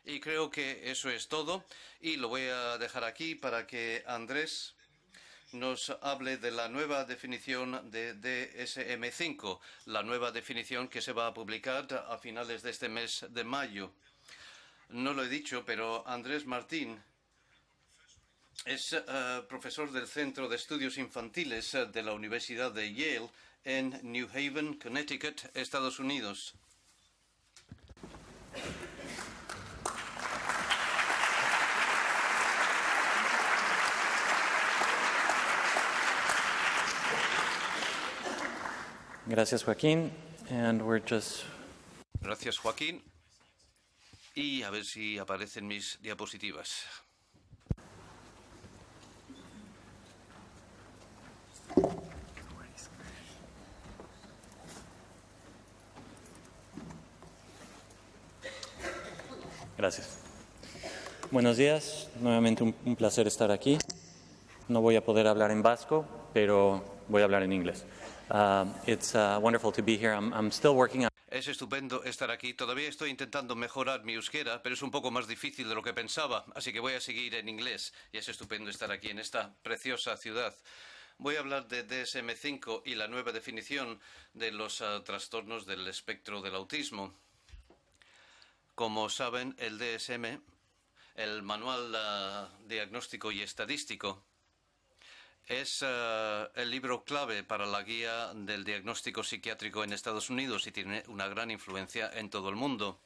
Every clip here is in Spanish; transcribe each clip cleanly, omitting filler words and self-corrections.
Y creo que eso es todo. Y lo voy a dejar aquí para que Andrés nos hable de la nueva definición de DSM-5, la nueva definición que se va a publicar a finales de este mes de mayo. No lo he dicho, pero Andrés Martín es profesor del Centro de Estudios Infantiles de la Universidad de Yale en New Haven, Connecticut, Estados Unidos. Gracias, Joaquín. Gracias, Joaquín. Y a ver si aparecen mis diapositivas. Gracias. Buenos días. Nuevamente un placer estar aquí. No voy a poder hablar en vasco, pero voy a hablar en inglés. It's wonderful to be here. I'm still working on... Es estupendo estar aquí. Todavía estoy intentando mejorar mi euskera, pero es un poco más difícil de lo que pensaba, así que voy a seguir en inglés. Y es estupendo estar aquí en esta preciosa ciudad. Voy a hablar de DSM-5 y la nueva definición de los trastornos del espectro del autismo. Como saben, el DSM, el Manual Diagnóstico y Estadístico, es el libro clave para la guía del diagnóstico psiquiátrico en Estados Unidos y tiene una gran influencia en todo el mundo.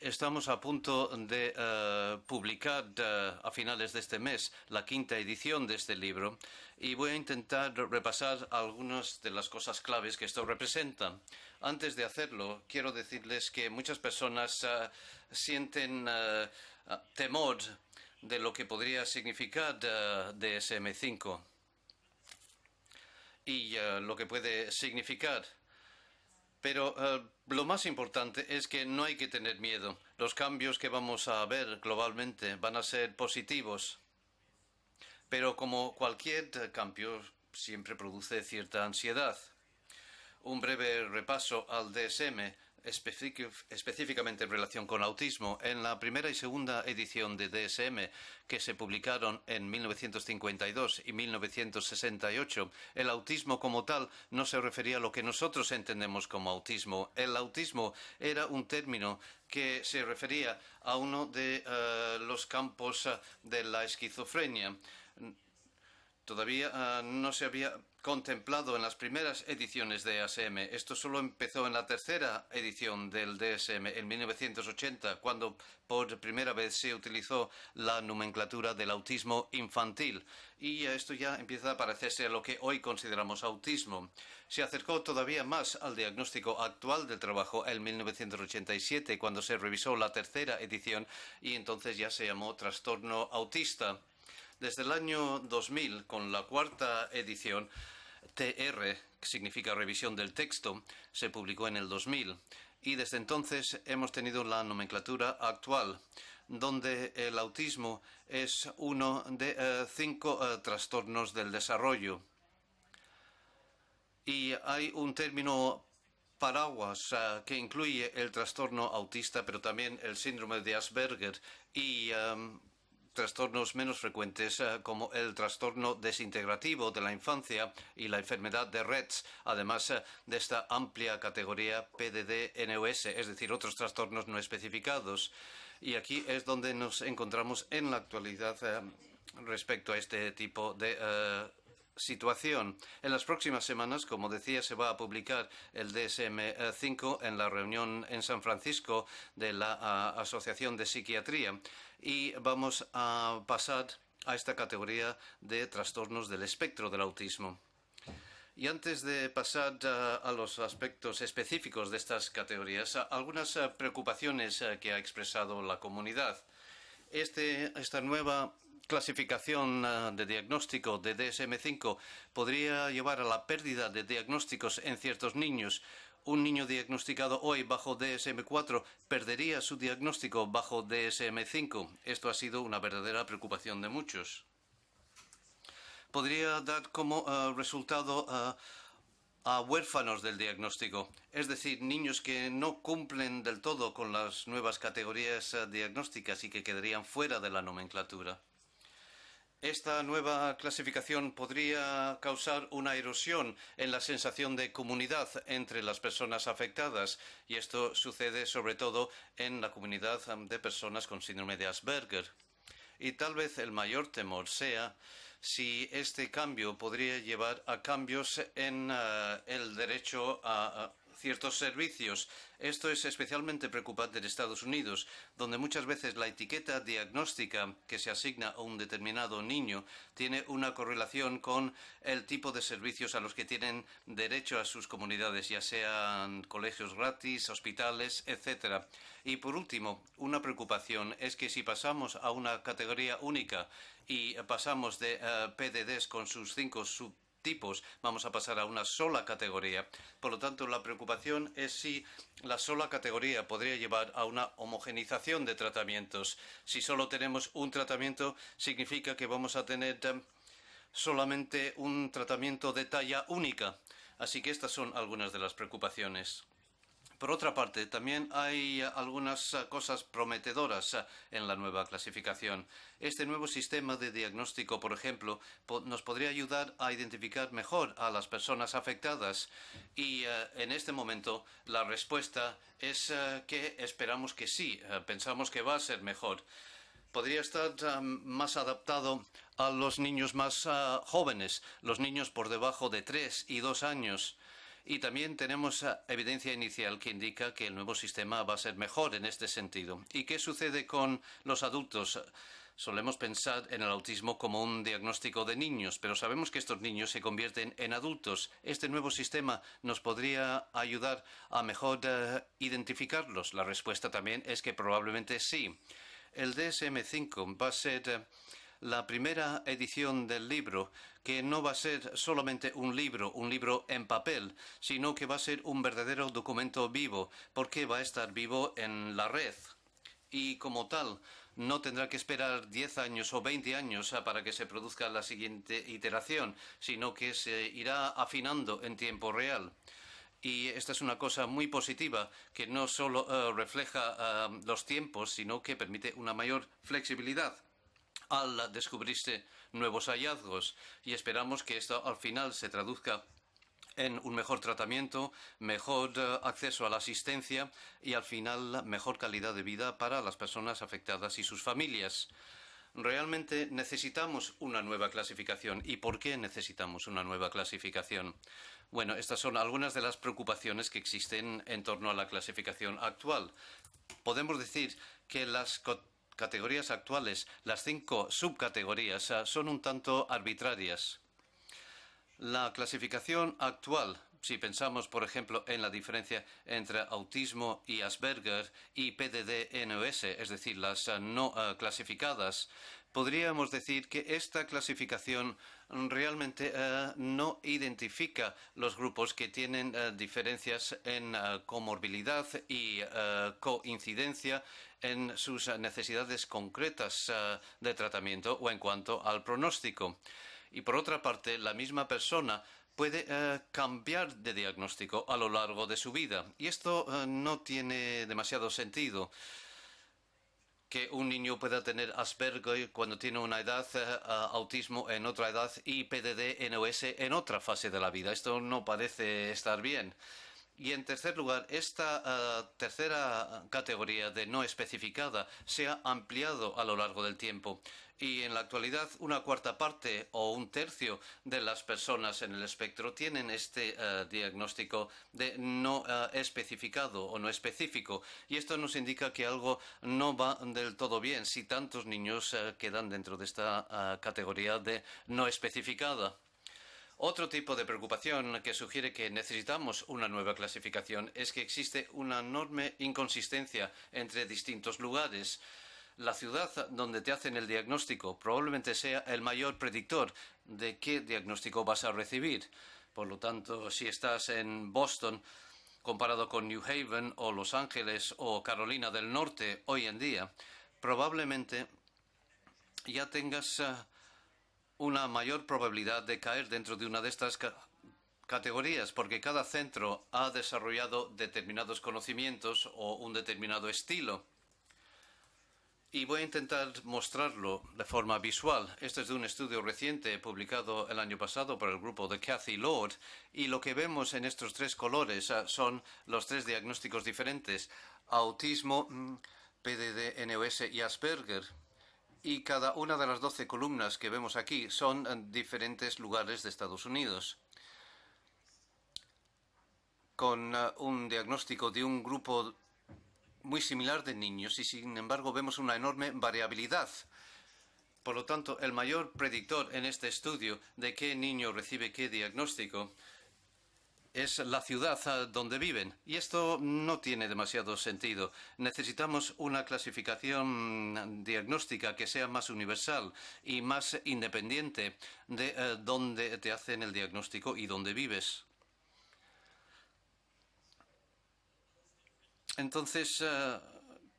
Estamos a punto de publicar a finales de este mes la 5ª edición de este libro y voy a intentar repasar algunas de las cosas claves que esto representa. Antes de hacerlo, quiero decirles que muchas personas sienten temor de lo que podría significar DSM-5 y lo que puede significar. Pero lo más importante es que no hay que tener miedo. Los cambios que vamos a ver globalmente van a ser positivos. Pero como cualquier cambio, siempre produce cierta ansiedad. Un breve repaso al DSM, específicamente en relación con autismo. En la primera y segunda edición de DSM, que se publicaron en 1952 y 1968, el autismo como tal no se refería a lo que nosotros entendemos como autismo. El autismo era un término que se refería a uno de los campos de la esquizofrenia. Todavía no se había contemplado en las primeras ediciones de DSM. Esto solo empezó en la tercera edición del DSM, en 1980, cuando por primera vez se utilizó la nomenclatura del autismo infantil. Y esto ya empieza a parecerse a lo que hoy consideramos autismo. Se acercó todavía más al diagnóstico actual del trabajo en 1987, cuando se revisó la tercera edición y entonces ya se llamó trastorno autista. Desde el año 2000, con la 4ª edición, TR, que significa revisión del texto, se publicó en el 2000. Y desde entonces hemos tenido la nomenclatura actual, donde el autismo es uno de 5 trastornos del desarrollo. Y hay un término paraguas que incluye el trastorno autista, pero también el síndrome de Asperger y trastornos menos frecuentes como el trastorno desintegrativo de la infancia y la enfermedad de Rett, además de esta amplia categoría PDD-NOS, es decir, otros trastornos no especificados. Y aquí es donde nos encontramos en la actualidad respecto a este tipo de situación. En las próximas semanas, como decía, se va a publicar el DSM-5 en la reunión en San Francisco de la Asociación de Psiquiatría y vamos a pasar a esta categoría de trastornos del espectro del autismo. Y antes de pasar a los aspectos específicos de estas categorías, algunas preocupaciones que ha expresado la comunidad. Esta nueva clasificación de diagnóstico de DSM-5 podría llevar a la pérdida de diagnósticos en ciertos niños. Un niño diagnosticado hoy bajo DSM-4 perdería su diagnóstico bajo DSM-5. Esto ha sido una verdadera preocupación de muchos. Podría dar como resultado a huérfanos del diagnóstico, es decir, niños que no cumplen del todo con las nuevas categorías diagnósticas y que quedarían fuera de la nomenclatura. Esta nueva clasificación podría causar una erosión en la sensación de comunidad entre las personas afectadas, y esto sucede sobre todo en la comunidad de personas con síndrome de Asperger. Y tal vez el mayor temor sea si este cambio podría llevar a cambios en el derecho a ciertos servicios. Esto es especialmente preocupante en Estados Unidos, donde muchas veces la etiqueta diagnóstica que se asigna a un determinado niño tiene una correlación con el tipo de servicios a los que tienen derecho a sus comunidades, ya sean colegios gratis, hospitales, etc. Y por último, una preocupación es que si pasamos a una categoría única y pasamos de PDDs con sus 5 subtipos, vamos a pasar a una sola categoría. Por lo tanto, la preocupación es si la sola categoría podría llevar a una homogenización de tratamientos. Si solo tenemos un tratamiento, significa que vamos a tener solamente un tratamiento de talla única. Así que estas son algunas de las preocupaciones. Por otra parte, también hay algunas cosas prometedoras en la nueva clasificación. Este nuevo sistema de diagnóstico, por ejemplo, nos podría ayudar a identificar mejor a las personas afectadas y en este momento la respuesta es que esperamos que sí, pensamos que va a ser mejor. Podría estar más adaptado a los niños más jóvenes, los niños por debajo de 3 y 2 años. Y también tenemos evidencia inicial que indica que el nuevo sistema va a ser mejor en este sentido. ¿Y qué sucede con los adultos? Solemos pensar en el autismo como un diagnóstico de niños, pero sabemos que estos niños se convierten en adultos. ¿Este nuevo sistema nos podría ayudar a mejor identificarlos? La respuesta también es que probablemente sí. El DSM-5 va a ser la primera edición del libro, que no va a ser solamente un libro en papel, sino que va a ser un verdadero documento vivo, porque va a estar vivo en la red. Y como tal, no tendrá que esperar 10 años o 20 años para que se produzca la siguiente iteración, sino que se irá afinando en tiempo real. Y esta es una cosa muy positiva, que no solo refleja los tiempos, sino que permite una mayor flexibilidad al descubrirse nuevos hallazgos, y esperamos que esto al final se traduzca en un mejor tratamiento, mejor acceso a la asistencia y al final mejor calidad de vida para las personas afectadas y sus familias. Realmente necesitamos una nueva clasificación. ¿Y por qué necesitamos una nueva clasificación? Bueno, estas son algunas de las preocupaciones que existen en torno a la clasificación actual. Podemos decir que las categorías actuales, las 5 subcategorías, son un tanto arbitrarias. La clasificación actual, si pensamos, por ejemplo, en la diferencia entre autismo y Asperger y PDD-NOS, es decir, las no clasificadas, podríamos decir que esta clasificación realmente no identifica los grupos que tienen diferencias en comorbilidad y coincidencia en sus necesidades concretas de tratamiento o en cuanto al pronóstico. Y por otra parte, la misma persona puede cambiar de diagnóstico a lo largo de su vida. Y esto no tiene demasiado sentido. Que un niño pueda tener Asperger cuando tiene una edad, autismo en otra edad y PDD-NOS en otra fase de la vida. Esto no parece estar bien. Y en tercer lugar, esta tercera categoría de no especificada se ha ampliado a lo largo del tiempo. Y en la actualidad, una cuarta parte o un tercio de las personas en el espectro tienen este diagnóstico de no especificado o no específico. Y esto nos indica que algo no va del todo bien si tantos niños quedan dentro de esta categoría de no especificada. Otro tipo de preocupación que sugiere que necesitamos una nueva clasificación es que existe una enorme inconsistencia entre distintos lugares. La ciudad donde te hacen el diagnóstico probablemente sea el mayor predictor de qué diagnóstico vas a recibir. Por lo tanto, si estás en Boston, comparado con New Haven o Los Ángeles o Carolina del Norte hoy en día, probablemente ya tengas una mayor probabilidad de caer dentro de una de estas categorías, porque cada centro ha desarrollado determinados conocimientos o un determinado estilo. Y voy a intentar mostrarlo de forma visual. Esto es de un estudio reciente publicado el año pasado por el grupo de Cathy Lord. Y lo que vemos en estos tres colores son los tres diagnósticos diferentes: autismo, PDD, NOS y Asperger. Y cada una de las 12 columnas que vemos aquí son en diferentes lugares de Estados Unidos, con un diagnóstico de un grupo muy similar de niños, y sin embargo vemos una enorme variabilidad. Por lo tanto, el mayor predictor en este estudio de qué niño recibe qué diagnóstico es la ciudad donde viven. Y esto no tiene demasiado sentido. Necesitamos una clasificación diagnóstica que sea más universal y más independiente de dónde te hacen el diagnóstico y dónde vives. Entonces,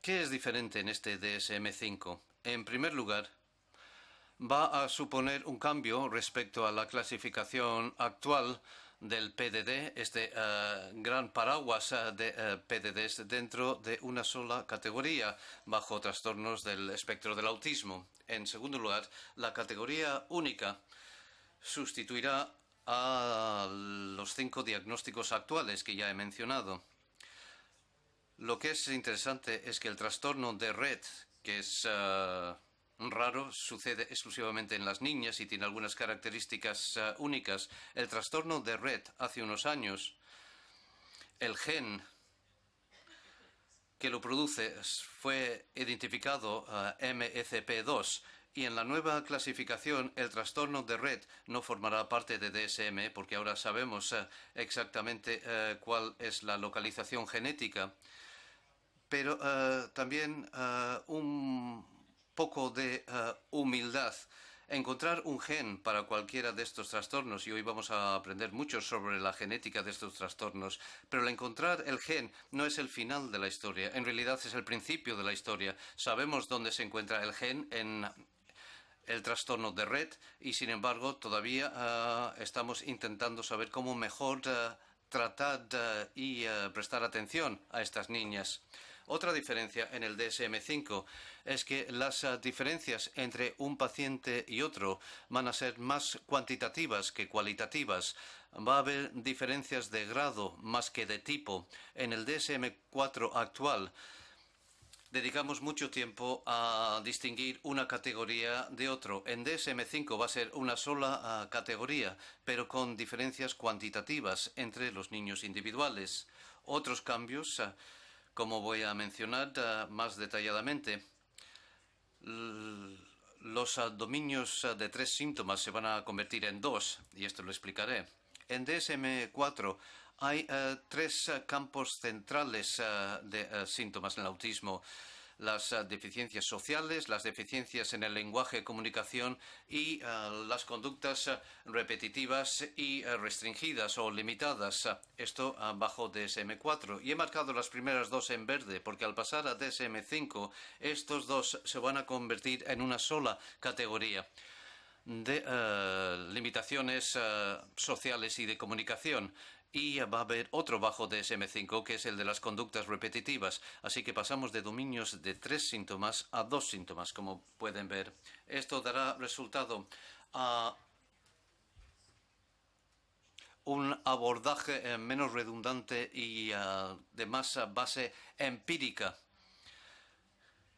¿qué es diferente en este DSM-5? En primer lugar, va a suponer un cambio respecto a la clasificación actual del PDD, este gran paraguas de PDDs dentro de una sola categoría, bajo trastornos del espectro del autismo. En segundo lugar, la categoría única sustituirá a los 5 diagnósticos actuales que ya he mencionado. Lo que es interesante es que el trastorno de Rett, que es raro, sucede exclusivamente en las niñas y tiene algunas características únicas. El trastorno de Rett, hace unos años, el gen que lo produce fue identificado MECP2, y en la nueva clasificación el trastorno de Rett no formará parte de DSM, porque ahora sabemos exactamente cuál es la localización genética. Pero también un poco de humildad. Encontrar un gen para cualquiera de estos trastornos, y hoy vamos a aprender mucho sobre la genética de estos trastornos, pero el encontrar el gen no es el final de la historia, en realidad es el principio de la historia. Sabemos dónde se encuentra el gen en el trastorno de Rett y, sin embargo, todavía estamos intentando saber cómo mejor tratar y prestar atención a estas niñas. Otra diferencia en el DSM-5 es que las diferencias entre un paciente y otro van a ser más cuantitativas que cualitativas. Va a haber diferencias de grado más que de tipo. En el DSM-4 actual dedicamos mucho tiempo a distinguir una categoría de otro. En DSM-5 va a ser una sola categoría, pero con diferencias cuantitativas entre los niños individuales. Otros cambios, como voy a mencionar más detalladamente, los dominios de 3 síntomas se van a convertir en 2, y esto lo explicaré. En DSM-4 hay 3 campos centrales de síntomas en el autismo: las deficiencias sociales, las deficiencias en el lenguaje, comunicación y las conductas repetitivas y restringidas o limitadas. Esto bajo DSM-4. Y he marcado las primeras 2 en verde porque al pasar a DSM-5 estos 2 se van a convertir en una sola categoría de limitaciones sociales y de comunicación. Y va a haber otro bajo DSM-5, que es el de las conductas repetitivas. Así que pasamos de dominios de 3 síntomas a 2 síntomas, como pueden ver. Esto dará resultado a un abordaje menos redundante y de más base empírica.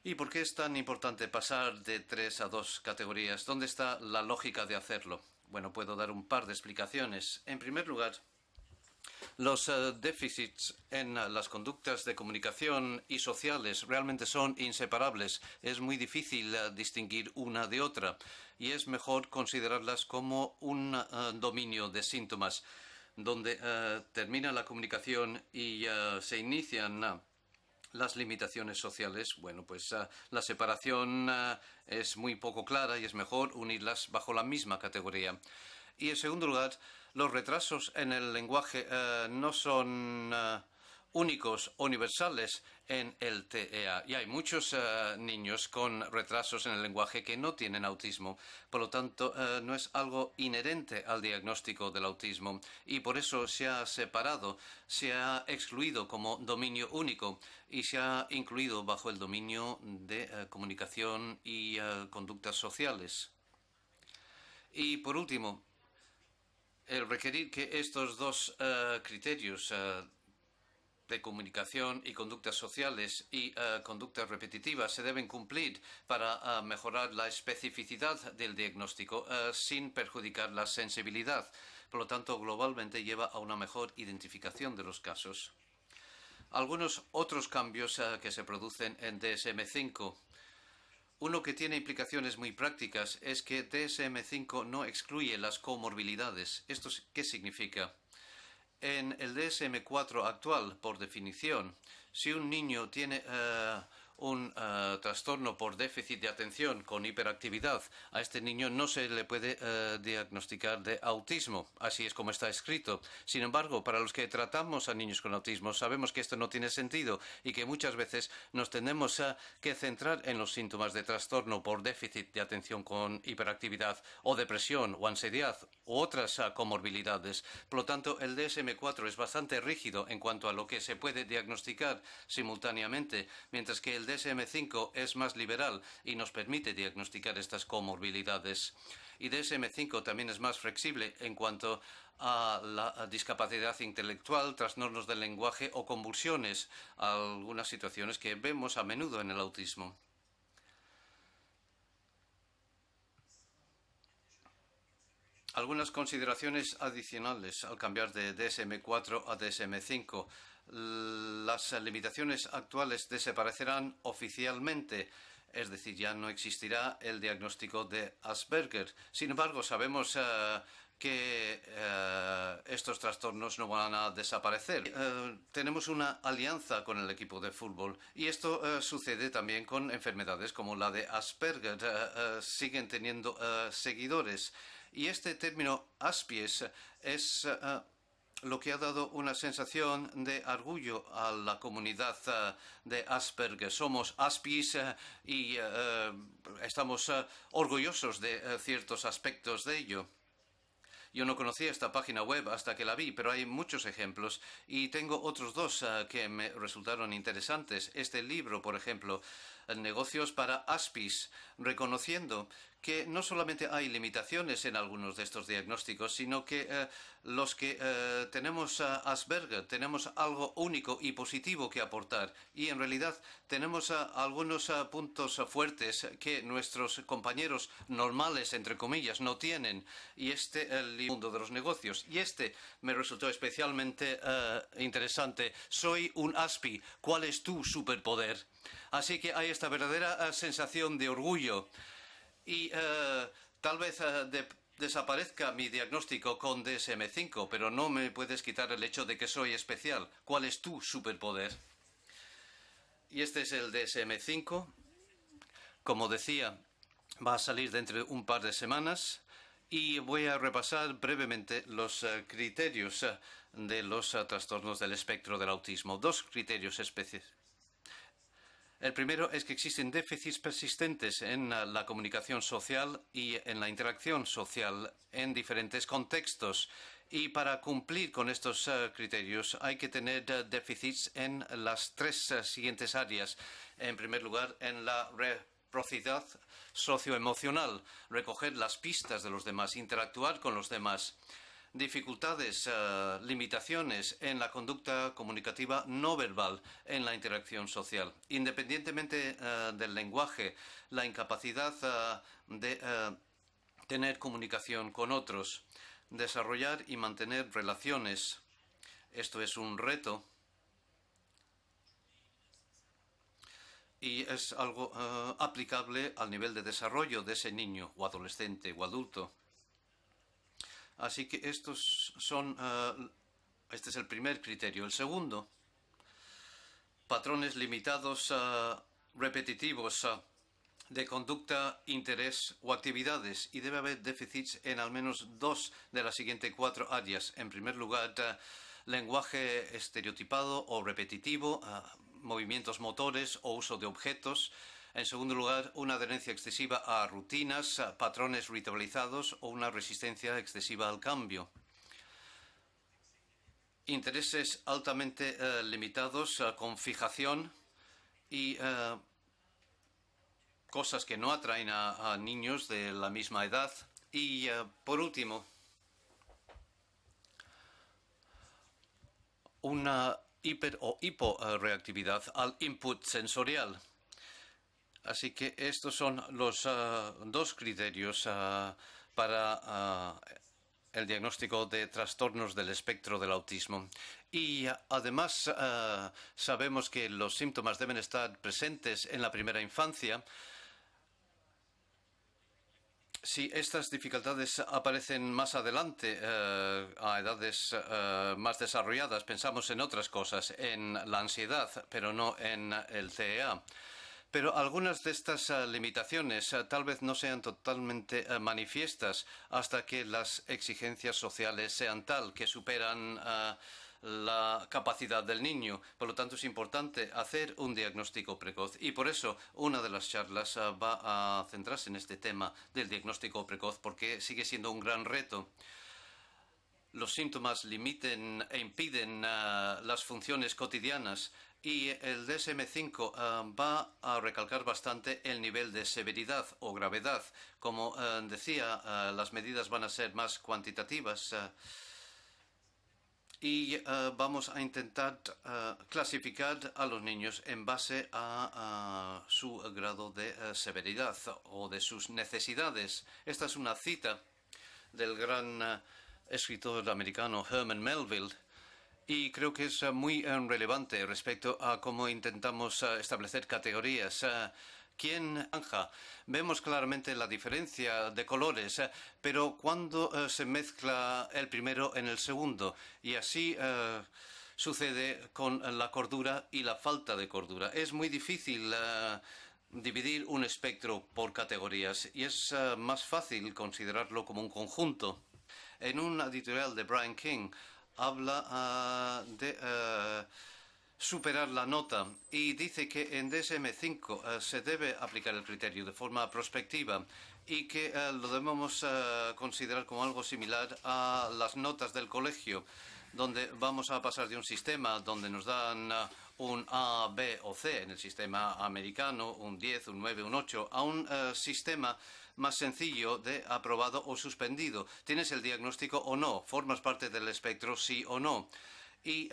¿Y por qué es tan importante pasar de 3 a 2 categorías? ¿Dónde está la lógica de hacerlo? Bueno, puedo dar un par de explicaciones. En primer lugar, los déficits en las conductas de comunicación y sociales realmente son inseparables. Es muy difícil distinguir una de otra y es mejor considerarlas como un dominio de síntomas, donde termina la comunicación y se inician las limitaciones sociales. Bueno, pues la separación es muy poco clara y es mejor unirlas bajo la misma categoría. Y en segundo lugar, los retrasos en el lenguaje no son únicos universales en el TEA. Y hay muchos niños con retrasos en el lenguaje que no tienen autismo. Por lo tanto, no es algo inherente al diagnóstico del autismo. Y por eso se ha separado, se ha excluido como dominio único y se ha incluido bajo el dominio de comunicación y conductas sociales. Y por último, el requerir que estos dos criterios de comunicación y conductas sociales y conductas repetitivas se deben cumplir para mejorar la especificidad del diagnóstico sin perjudicar la sensibilidad. Por lo tanto, globalmente lleva a una mejor identificación de los casos. Algunos otros cambios que se producen en DSM-5. Uno que tiene implicaciones muy prácticas es que DSM-5 no excluye las comorbilidades. ¿Esto qué significa? En el DSM-4 actual, por definición, si un niño tiene un trastorno por déficit de atención con hiperactividad, a este niño no se le puede diagnosticar de autismo. Así es como está escrito. Sin embargo, para los que tratamos a niños con autismo, sabemos que esto no tiene sentido y que muchas veces nos tenemos que centrar en los síntomas de trastorno por déficit de atención con hiperactividad o depresión o ansiedad u otras comorbilidades. Por lo tanto, el DSM-4 es bastante rígido en cuanto a lo que se puede diagnosticar simultáneamente, mientras que el DSM-5 es más liberal y nos permite diagnosticar estas comorbilidades. Y DSM-5 también es más flexible en cuanto a la discapacidad intelectual, trastornos del lenguaje o convulsiones, algunas situaciones que vemos a menudo en el autismo. Algunas consideraciones adicionales al cambiar de DSM-4 a DSM-5. Las limitaciones actuales desaparecerán oficialmente, es decir, ya no existirá el diagnóstico de Asperger. Sin embargo, sabemos que estos trastornos no van a desaparecer. Tenemos una alianza con el equipo de fútbol y esto sucede también con enfermedades como la de Asperger. Siguen teniendo seguidores. Y este término Aspies es lo que ha dado una sensación de orgullo a la comunidad de Asperger. Somos Aspies y estamos orgullosos de ciertos aspectos de ello. Yo no conocía esta página web hasta que la vi, pero hay muchos ejemplos y tengo otros dos que me resultaron interesantes. Este libro, por ejemplo, Negocios para Aspies, reconociendo que no solamente hay limitaciones en algunos de estos diagnósticos, sino que los que tenemos Asperger tenemos algo único y positivo que aportar y en realidad tenemos algunos puntos fuertes que nuestros compañeros normales, entre comillas, no tienen, y el mundo de los negocios. Y este me resultó especialmente interesante. Soy un Aspi. ¿Cuál es tu superpoder? Así que hay esta verdadera sensación de orgullo y tal vez desaparezca mi diagnóstico con DSM-5, pero no me puedes quitar el hecho de que soy especial. ¿Cuál es tu superpoder? Y este es el DSM-5. Como decía, va a salir dentro de un par de semanas y voy a repasar brevemente los criterios de los trastornos del espectro del autismo. Dos criterios específicos. El primero es que existen déficits persistentes en la comunicación social y en la interacción social en diferentes contextos. Y para cumplir con estos criterios hay que tener déficits en las tres siguientes áreas. En primer lugar, en la reciprocidad socioemocional, recoger las pistas de los demás, interactuar con los demás. Dificultades, limitaciones en la conducta comunicativa no verbal en la interacción social. Independientemente del lenguaje, la incapacidad de tener comunicación con otros, desarrollar y mantener relaciones. Esto es un reto y es algo aplicable al nivel de desarrollo de ese niño o adolescente o adulto. Así que este es el primer criterio. El segundo, patrones limitados repetitivos de conducta, interés o actividades. Y debe haber déficits en al menos dos de las siguientes cuatro áreas. En primer lugar, lenguaje estereotipado o repetitivo, movimientos motores o uso de objetos. En segundo lugar, una adherencia excesiva a rutinas, patrones ritualizados o una resistencia excesiva al cambio. Intereses altamente limitados con fijación y cosas que no atraen a niños de la misma edad. Y por último, una hiper o hiporeactividad al input sensorial. Así que estos son los dos criterios para el diagnóstico de trastornos del espectro del autismo. Y además sabemos que los síntomas deben estar presentes en la primera infancia. Si estas dificultades aparecen más adelante, a edades más desarrolladas, pensamos en otras cosas, en la ansiedad, pero no en el TEA. Pero algunas de estas limitaciones tal vez no sean totalmente manifiestas hasta que las exigencias sociales sean tal que superan la capacidad del niño. Por lo tanto, es importante hacer un diagnóstico precoz. Y por eso una de las charlas va a centrarse en este tema del diagnóstico precoz, porque sigue siendo un gran reto. Los síntomas limiten e impiden las funciones cotidianas. Y el DSM-5 va a recalcar bastante el nivel de severidad o gravedad. Como decía, las medidas van a ser más cuantitativas y vamos a intentar clasificar a los niños en base a su grado de severidad o de sus necesidades. Esta es una cita del gran escritor americano Herman Melville. Y creo que es muy relevante respecto a cómo intentamos establecer categorías. ¿Quién anja? Vemos claramente la diferencia de colores, pero cuando se mezcla el primero en el segundo, y así sucede con la cordura y la falta de cordura. Es muy difícil dividir un espectro por categorías y es más fácil considerarlo como un conjunto. En un editorial de Brian King, habla de superar la nota y dice que en DSM-5 se debe aplicar el criterio de forma prospectiva y que lo debemos considerar como algo similar a las notas del colegio, donde vamos a pasar de un sistema donde nos dan un A, B o C en el sistema americano, un 10, un 9, un 8, a un sistema más sencillo de aprobado o suspendido. ¿Tienes el diagnóstico o no? ¿Formas parte del espectro, sí o no? Y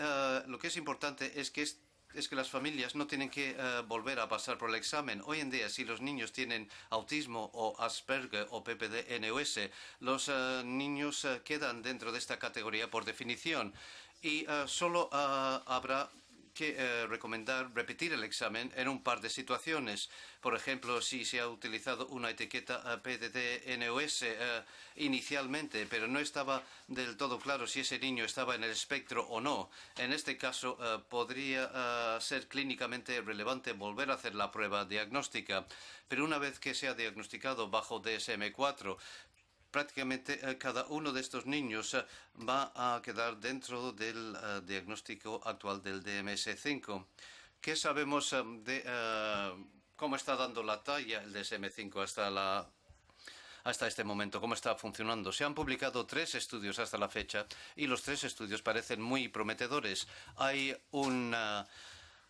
lo que es importante es que las familias no tienen que volver a pasar por el examen. Hoy en día, si los niños tienen autismo o Asperger o PPD-NOS, los niños quedan dentro de esta categoría por definición. Y solo habrá que recomendar repetir el examen en un par de situaciones. Por ejemplo, si se ha utilizado una etiqueta PDD-NOS inicialmente, pero no estaba del todo claro si ese niño estaba en el espectro o no. En este caso, podría ser clínicamente relevante volver a hacer la prueba diagnóstica. Pero una vez que se ha diagnosticado bajo DSM-4, prácticamente cada uno de estos niños va a quedar dentro del diagnóstico actual del DSM-5. ¿Qué sabemos de cómo está dando la talla el DSM-5 hasta este momento? ¿Cómo está funcionando? Se han publicado 3 estudios hasta la fecha y los 3 estudios parecen muy prometedores. Hay un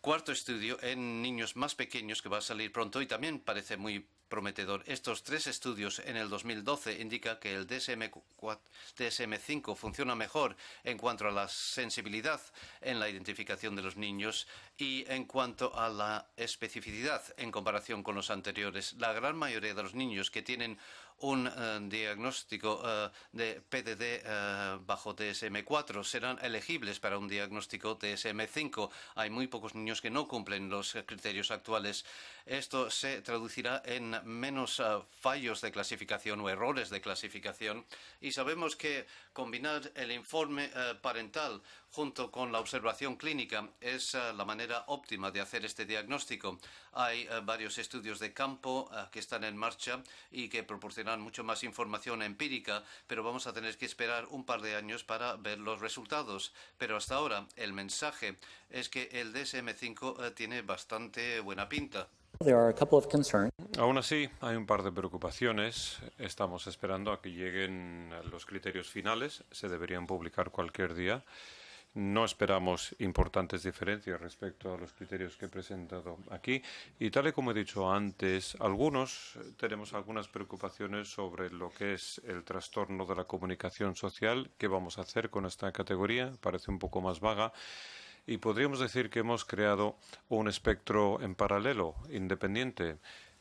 cuarto estudio en niños más pequeños que va a salir pronto y también parece muy prometedor. Estos 3 estudios en el 2012 indican que el DSM-5 funciona mejor en cuanto a la sensibilidad en la identificación de los niños y en cuanto a la especificidad en comparación con los anteriores. La gran mayoría de los niños que tienen un diagnóstico de PDD bajo DSM-4 serán elegibles para un diagnóstico DSM-5. Hay muy pocos niños que no cumplen los criterios actuales. Esto se traducirá en menos fallos de clasificación o errores de clasificación y sabemos que combinar el informe parental junto con la observación clínica, es la manera óptima de hacer este diagnóstico. Hay varios estudios de campo que están en marcha y que proporcionan mucho más información empírica, pero vamos a tener que esperar un par de años para ver los resultados. Pero hasta ahora el mensaje es que el DSM-5 tiene bastante buena pinta. Aún así, hay un par de preocupaciones. Estamos esperando a que lleguen los criterios finales. Se deberían publicar cualquier día. No esperamos importantes diferencias respecto a los criterios que he presentado aquí. Y tal y como he dicho antes, tenemos algunas preocupaciones sobre lo que es el trastorno de la comunicación social. ¿Qué vamos a hacer con esta categoría? Parece un poco más vaga. Y podríamos decir que hemos creado un espectro en paralelo, independiente,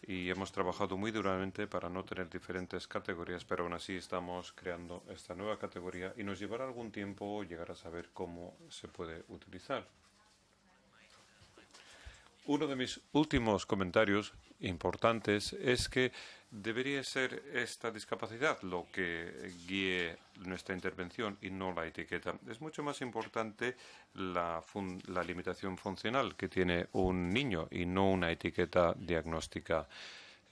y hemos trabajado muy duramente para no tener diferentes categorías, pero aún así estamos creando esta nueva categoría y nos llevará algún tiempo llegar a saber cómo se puede utilizar. Uno de mis últimos comentarios importantes es que debería ser esta discapacidad lo que guíe nuestra intervención y no la etiqueta. Es mucho más importante la limitación funcional que tiene un niño y no una etiqueta diagnóstica.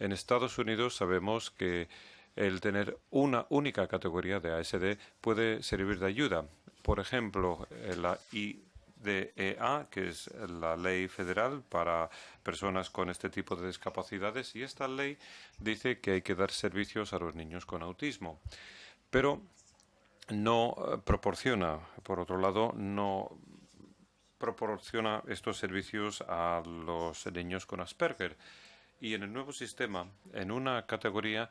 En Estados Unidos sabemos que el tener una única categoría de ASD puede servir de ayuda. Por ejemplo, la IDEA, que es la ley federal para personas con este tipo de discapacidades, y esta ley dice que hay que dar servicios a los niños con autismo, pero no proporciona, por otro lado, no proporciona estos servicios a los niños con Asperger. Y en el nuevo sistema, en una categoría,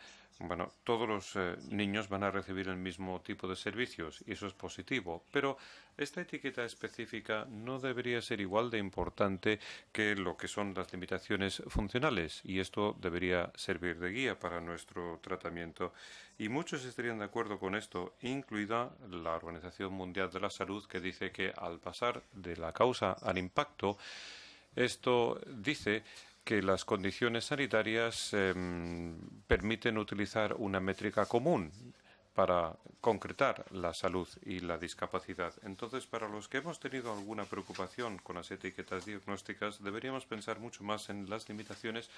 todos los niños van a recibir el mismo tipo de servicios y eso es positivo. Pero esta etiqueta específica no debería ser igual de importante que lo que son las limitaciones funcionales y esto debería servir de guía para nuestro tratamiento. Y muchos estarían de acuerdo con esto, incluida la Organización Mundial de la Salud, que dice que al pasar de la causa al impacto, esto dice que las condiciones sanitarias permiten utilizar una métrica común para concretar la salud y la discapacidad. Entonces, para los que hemos tenido alguna preocupación con las etiquetas diagnósticas, deberíamos pensar mucho más en las limitaciones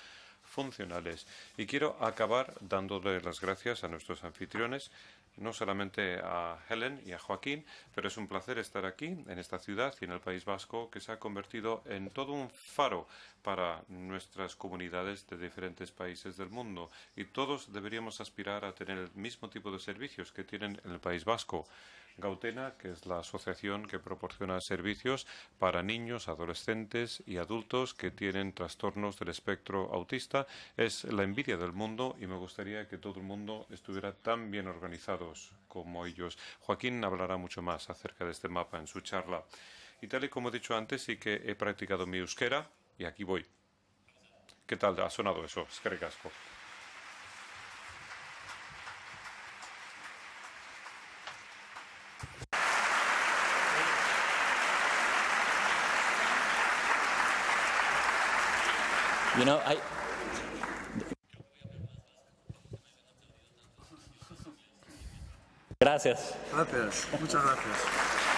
funcionales. Y quiero acabar dándole las gracias a nuestros anfitriones, no solamente a Helen y a Joaquín, pero es un placer estar aquí, en esta ciudad y en el País Vasco, que se ha convertido en todo un faro para nuestras comunidades de diferentes países del mundo. Y todos deberíamos aspirar a tener el mismo tipo de servicios que tienen en el País Vasco. Gautena, que es la asociación que proporciona servicios para niños, adolescentes y adultos que tienen trastornos del espectro autista, es la envidia del mundo y me gustaría que todo el mundo estuviera tan bien organizados como ellos. Joaquín hablará mucho más acerca de este mapa en su charla. Y tal y como he dicho antes, sí que he practicado mi euskera y aquí voy. ¿Qué tal? ¿Ha sonado eso? Eskerrik asko. Gracias. Gracias, muchas gracias.